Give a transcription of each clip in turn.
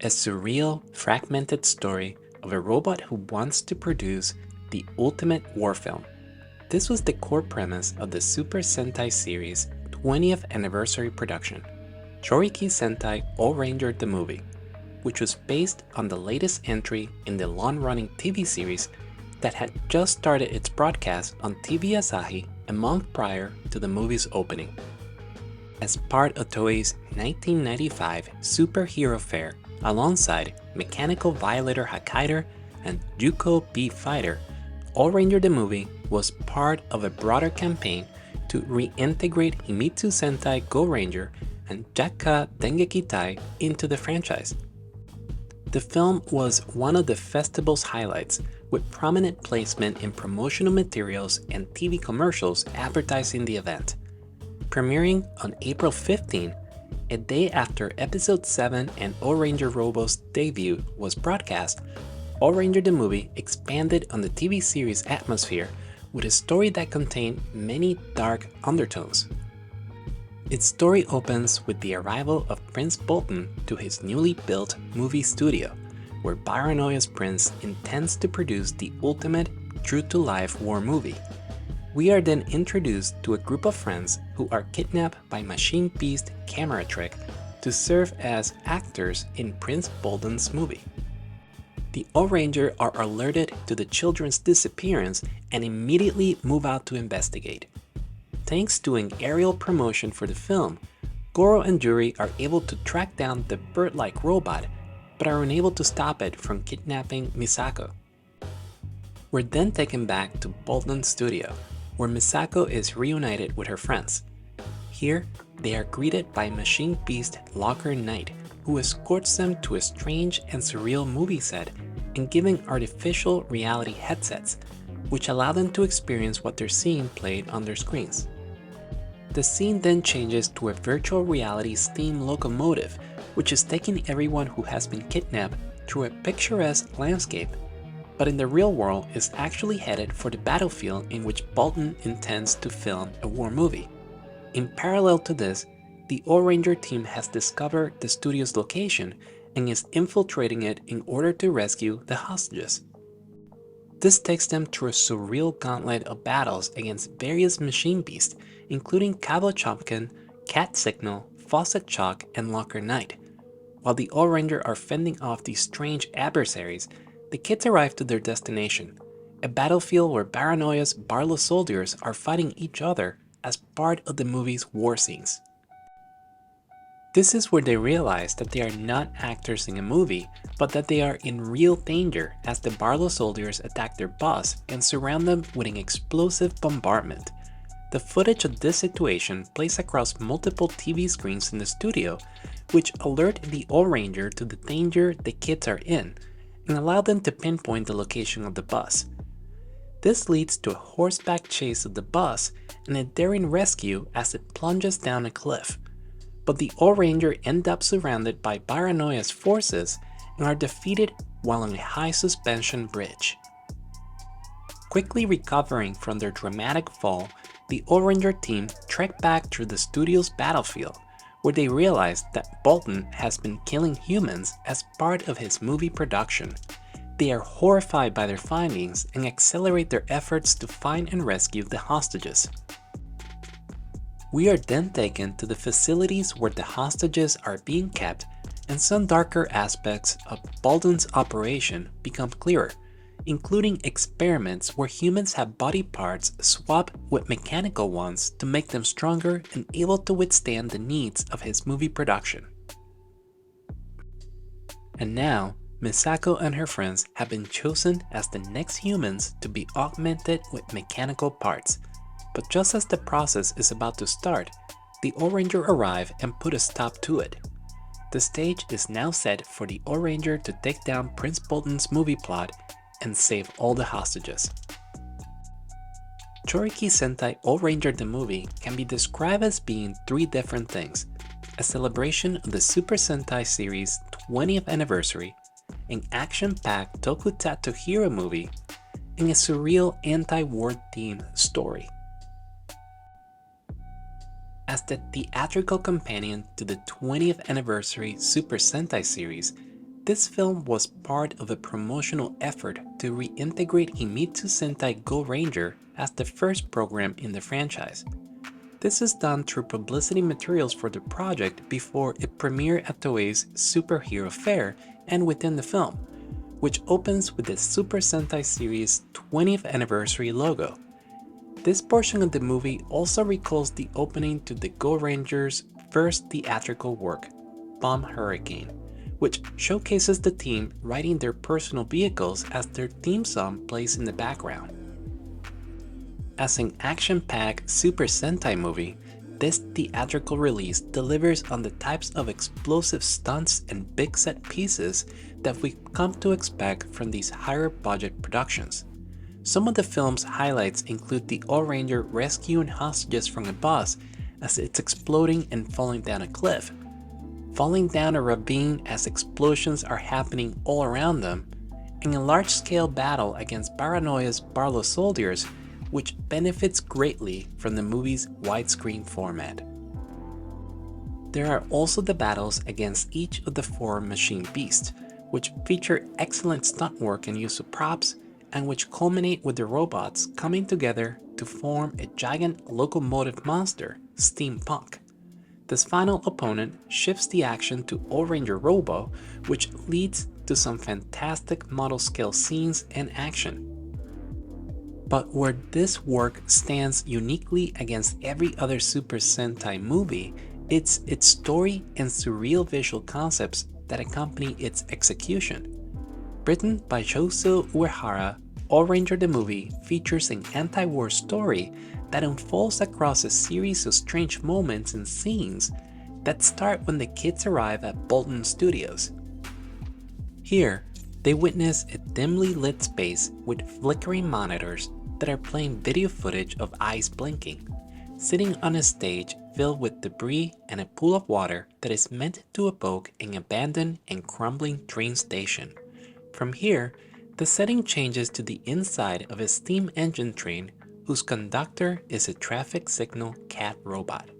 a surreal, fragmented story of a robot who wants to produce the ultimate war film. This was the core premise of the Super Sentai series' 20th anniversary production, Chouriki Sentai Ohranger the movie, which was based on the latest entry in the long-running TV series that had just started its broadcast on TV Asahi a month prior to the movie's opening. As part of Toei's 1995 Super Hero Fair, alongside Mechanical Violator Hakaider and Juko B Fighter, Ohranger the movie was part of a broader campaign to reintegrate Himitsu Sentai Go Ranger and Jakka Dengeki Tai into the franchise. The film was one of the festival's highlights, with prominent placement in promotional materials and TV commercials advertising the event. Premiering on April 15, a day after Episode 7 and Ohranger Robo's debut was broadcast, Ohranger the movie expanded on the TV series' atmosphere with a story that contained many dark undertones. Its story opens with the arrival of Prince Bolton to his newly built movie studio, where Paranoia's prince intends to produce the ultimate, true-to-life war movie. We are then introduced to a group of friends who are kidnapped by Machine Beast Camera Trick to serve as actors in Prince Bolton's movie. The Ohranger are alerted to the children's disappearance and immediately move out to investigate. Thanks to an aerial promotion for the film, Goro and Yuri are able to track down the bird-like robot, but are unable to stop it from kidnapping Misako. We're then taken back to Bolton's studio, where Misako is reunited with her friends. Here, they are greeted by Machine Beast Locker Knight, who escorts them to a strange and surreal movie set and giving artificial reality headsets, which allow them to experience what they're seeing played on their screens. The scene then changes to a virtual reality steam locomotive, which is taking everyone who has been kidnapped through a picturesque landscape, but in the real world is actually headed for the battlefield in which Bolton intends to film a war movie. In parallel to this, the Ohranger team has discovered the studio's location and is infiltrating it in order to rescue the hostages. This takes them through a surreal gauntlet of battles against various machine beasts, including Cabo Chopkin, Cat Signal, Fawcett Chalk, and Locker Knight. While the Ohranger are fending off these strange adversaries, the kids arrive to their destination, a battlefield where Paranoia's Barlow soldiers are fighting each other as part of the movie's war scenes. This is where they realize that they are not actors in a movie, but that they are in real danger as the Barlow soldiers attack their boss and surround them with an explosive bombardment. The footage of this situation plays across multiple TV screens in the studio, which alert the Ohranger to the danger the kids are in, and allow them to pinpoint the location of the bus. This leads to a horseback chase of the bus and a daring rescue as it plunges down a cliff. But the Ohranger end up surrounded by Paranoia's forces and are defeated while on a high suspension bridge. Quickly recovering from their dramatic fall, the Ohranger team trek back through the studio's battlefield, where they realize that Bolton has been killing humans as part of his movie production. They are horrified by their findings and accelerate their efforts to find and rescue the hostages. We are then taken to the facilities where the hostages are being kept, and some darker aspects of Bolton's operation become clearer, including experiments where humans have body parts swapped with mechanical ones to make them stronger and able to withstand the needs of his movie production. And now, Misako and her friends have been chosen as the next humans to be augmented with mechanical parts. But just as the process is about to start, the Ohranger arrive and put a stop to it. The stage is now set for the Ohranger to take down Prince Bolton's movie plot and save all the hostages. Chouriki Sentai Ohranger the movie can be described as being three different things: a celebration of the Super Sentai series' 20th anniversary, an action-packed tokusatsu hero movie, and a surreal anti-war themed story. As the theatrical companion to the 20th anniversary Super Sentai series, This film was part of a promotional effort to reintegrate Himitsu Sentai Ohranger as the first program in the franchise. This is done through publicity materials for the project before it premiered at Toei's Super Hero Fair and within the film, which opens with the Super Sentai series' 20th anniversary logo. This portion of the movie also recalls the opening to the Ohranger's first theatrical work, Bomb Hurricane, which showcases the team riding their personal vehicles as their theme song plays in the background. As an action-packed Super Sentai movie, this theatrical release delivers on the types of explosive stunts and big set pieces that we've come to expect from these higher budget productions. Some of the film's highlights include the Ohranger rescuing hostages from a bus as it's exploding and falling down a cliff, falling down a ravine as explosions are happening all around them, and a large-scale battle against Paranoia's Barlow soldiers, which benefits greatly from the movie's widescreen format. There are also the battles against each of the 4 machine beasts, which feature excellent stunt work and use of props, and which culminate with the robots coming together to form a giant locomotive monster, Steampunk. This final opponent shifts the action to Ohranger Robo, which leads to some fantastic model scale scenes and action. But where this work stands uniquely against every other Super Sentai movie, it's its story and surreal visual concepts that accompany its execution. Written by Shoso Uehara, Ohranger the movie features an anti-war story that unfolds across a series of strange moments and scenes that start when the kids arrive at Bolton Studios. Here, they witness a dimly lit space with flickering monitors that are playing video footage of eyes blinking, sitting on a stage filled with debris and a pool of water that is meant to evoke an abandoned and crumbling train station. From here, the setting changes to the inside of a steam engine train whose conductor is a traffic signal cat robot.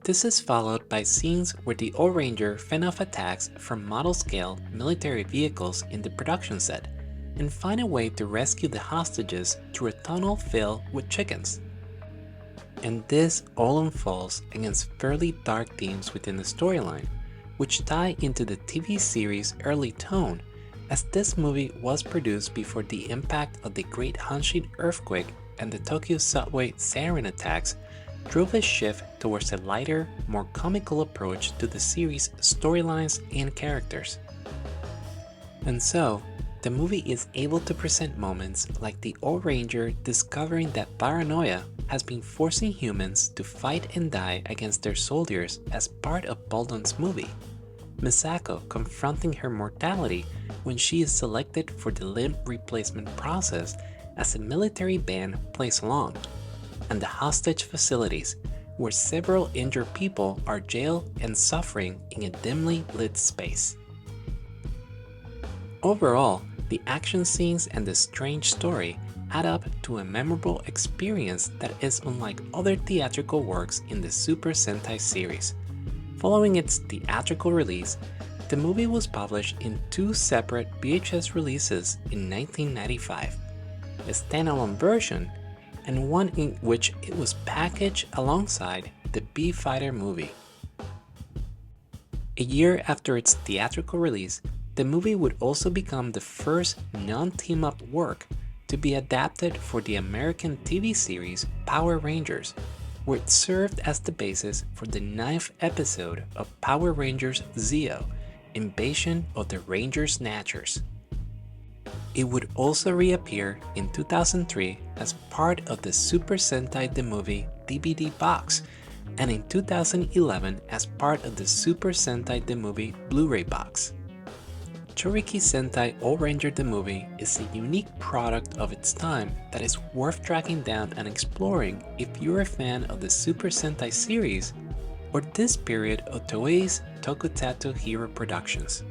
This is followed by scenes where the Ohranger fend off attacks from model-scale military vehicles in the production set and find a way to rescue the hostages through a tunnel filled with chickens. And this all unfolds against fairly dark themes within the storyline, which tie into the TV series' early tone, as this movie was produced before the impact of the Great Hanshin earthquake and the Tokyo subway sarin attacks drove a shift towards a lighter, more comical approach to the series' storylines and characters. And so, the movie is able to present moments like the Ohranger discovering that Paranoia has been forcing humans to fight and die against their soldiers as part of Bolton's movie, Misako confronting her mortality when she is selected for the limb replacement process as a military band plays along, and the hostage facilities, where several injured people are jailed and suffering in a dimly lit space. Overall, the action scenes and the strange story add up to a memorable experience that is unlike other theatrical works in the Super Sentai series. Following its theatrical release, the movie was published in 2 separate VHS releases in 1995, a standalone version and one in which it was packaged alongside the B-Fighter movie. A year after its theatrical release, the movie would also become the first non-team-up work to be adapted for the American TV series Power Rangers, where it served as the basis for the 9th episode of Power Rangers Zeo, Invasion of the Ranger Snatchers. It would also reappear in 2003 as part of the Super Sentai the Movie DVD box, and in 2011 as part of the Super Sentai the Movie Blu-ray box. Chouriki Sentai Ohranger the Movie is a unique product of its time that is worth tracking down and exploring if you're a fan of the Super Sentai series or this period of Toei's Tokusatsu hero productions.